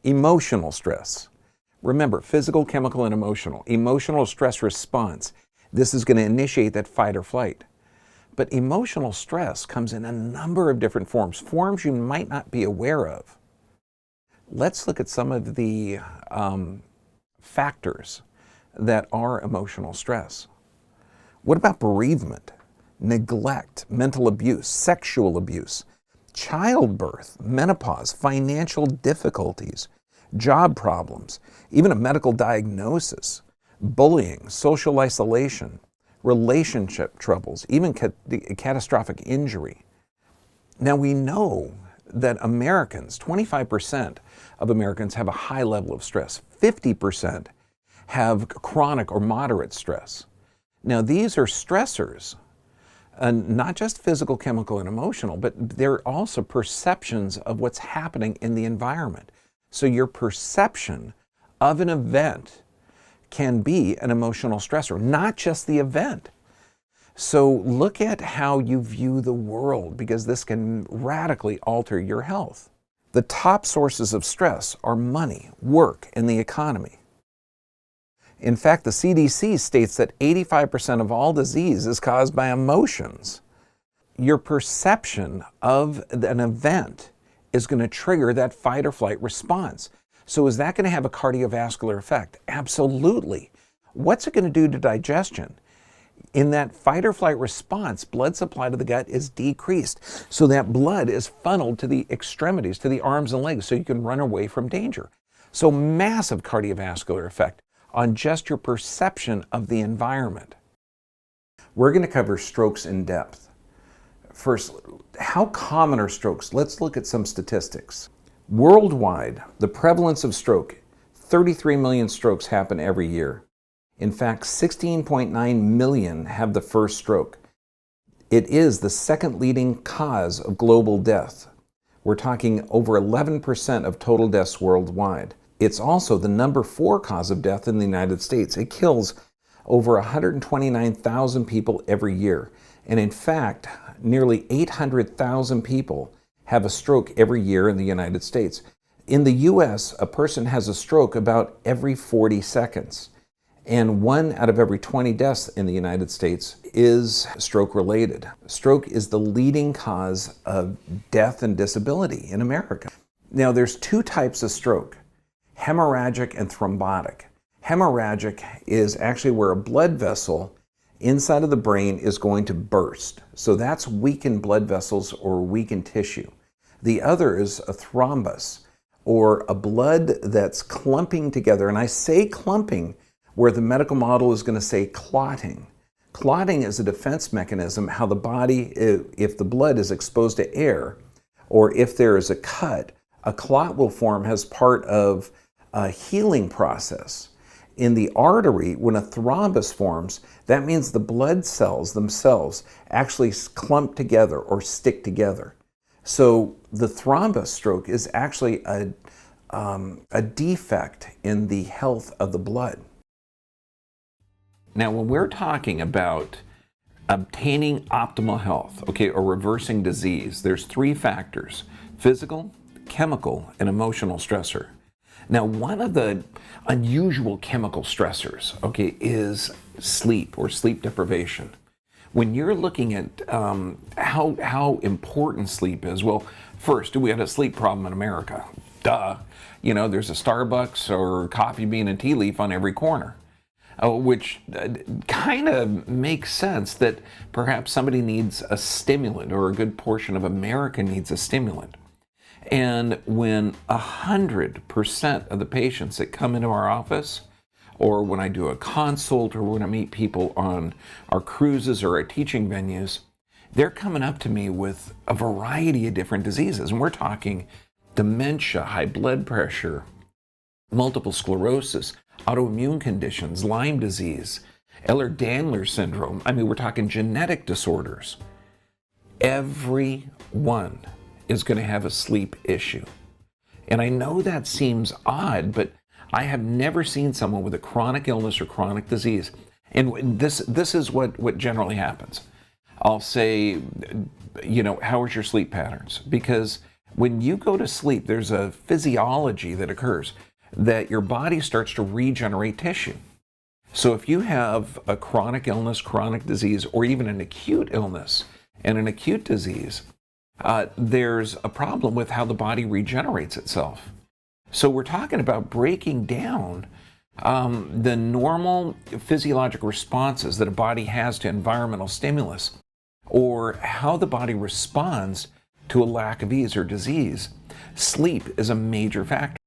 Emotional stress. Remember, physical, chemical, and emotional. Emotional stress response. This is going to initiate that fight or flight. But emotional stress comes in a number of different forms, forms you might not be aware of. Let's look at some of the factors that are emotional stress. What about bereavement, neglect, mental abuse, sexual abuse, childbirth, menopause, financial difficulties, job problems, even a medical diagnosis, bullying, social isolation, relationship troubles, even catastrophic injury? Now we know that Americans, 25% of Americans have a high level of stress. 50% have chronic or moderate stress. Now these are stressors, not just physical, chemical, and emotional, but they're also perceptions of what's happening in the environment. So your perception of an event can be an emotional stressor, not just the event. So look at how you view the world, because this can radically alter your health. The top sources of stress are money, work, and the economy. In fact, the CDC states that 85% of all disease is caused by emotions. Your perception of an event is going to trigger that fight or flight response. So is that going to have a cardiovascular effect? Absolutely. What's it going to do to digestion? In that fight or flight response, blood supply to the gut is decreased. So that blood is funneled to the extremities, to the arms and legs, so you can run away from danger. So massive cardiovascular effect on just your perception of the environment. We're going to cover strokes in depth. First, how common are strokes? Let's look at some statistics. Worldwide, the prevalence of stroke, 33 million strokes happen every year. In fact, 16.9 million have the first stroke. It is the second leading cause of global death. We're talking over 11% of total deaths worldwide. It's also the number 4 cause of death in the United States. It kills over 129,000 people every year. And in fact, nearly 800,000 people have a stroke every year in the United States. In the US, a person has a stroke about every 40 seconds. And 1 out of every 20 deaths in the United States is stroke related. Stroke is the leading cause of death and disability in America. Now there's 2 types of stroke, hemorrhagic and thrombotic. Hemorrhagic is actually where a blood vessel inside of the brain is going to burst. So that's weakened blood vessels or weakened tissue. The other is a thrombus, or a blood that's clumping together. And I say clumping where the medical model is going to say clotting. Clotting is a defense mechanism, how the body, if the blood is exposed to air, or if there is a cut, a clot will form as part of a healing process. In the artery, when a thrombus forms, that means the blood cells themselves actually clump together or stick together. So the thrombus stroke is actually a defect in the health of the blood. Now, when we're talking about obtaining optimal health, or reversing disease, there's 3 factors: physical, chemical, and emotional stressor. Now, one of the unusual chemical stressors, is sleep or sleep deprivation. When you're looking at how important sleep is, well, first, we had a sleep problem in America. Duh. There's a Starbucks or Coffee Bean and Tea Leaf on every corner. Which kind of makes sense that perhaps somebody needs a stimulant, or a good portion of America needs a stimulant. And when 100% of the patients that come into our office, or when I do a consult, or when I meet people on our cruises or our teaching venues, they're coming up to me with a variety of different diseases. And we're talking dementia, high blood pressure, multiple sclerosis, autoimmune conditions, Lyme disease, Ehlers-Danlos syndrome. We're talking genetic disorders. Everyone is going to have a sleep issue. And I know that seems odd, but I have never seen someone with a chronic illness or chronic disease. And this is what generally happens. I'll say, how is your sleep patterns? Because When you go to sleep, there's a physiology that occurs that your body starts to regenerate tissue. So if you have a chronic illness, chronic disease, or even an acute illness and an acute disease, there's a problem with how the body regenerates itself. So we're talking about breaking down the normal physiologic responses that a body has to environmental stimulus, or how the body responds to a lack of ease or disease. Sleep is a major factor.